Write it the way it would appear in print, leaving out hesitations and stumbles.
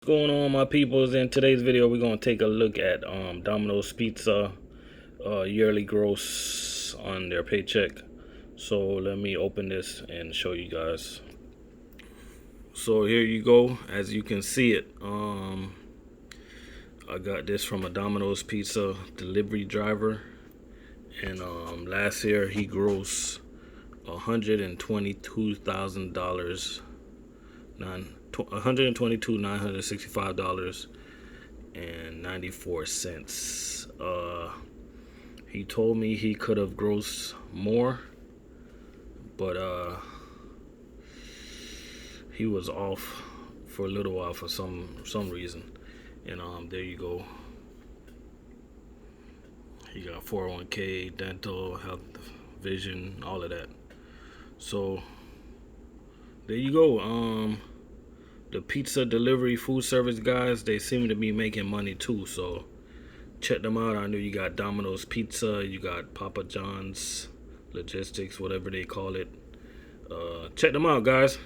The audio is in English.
What's going on, my peoples? In today's video we're going to take a look at Domino's Pizza yearly gross on their paycheck. So let me open this and show you guys. So here you go. As you can see it, I got this from a Domino's Pizza delivery driver, and last year he grossed $122,000, $122,965.94. He told me he could have grossed more, but he was off for a little while for some reason. And there you go. He got 401k, dental, health, vision, all of that. So there you go. The pizza delivery food service guys, they seem to be making money too. So check them out. I know you got Domino's Pizza, you got Papa John's Logistics, whatever they call it. Check them out, guys.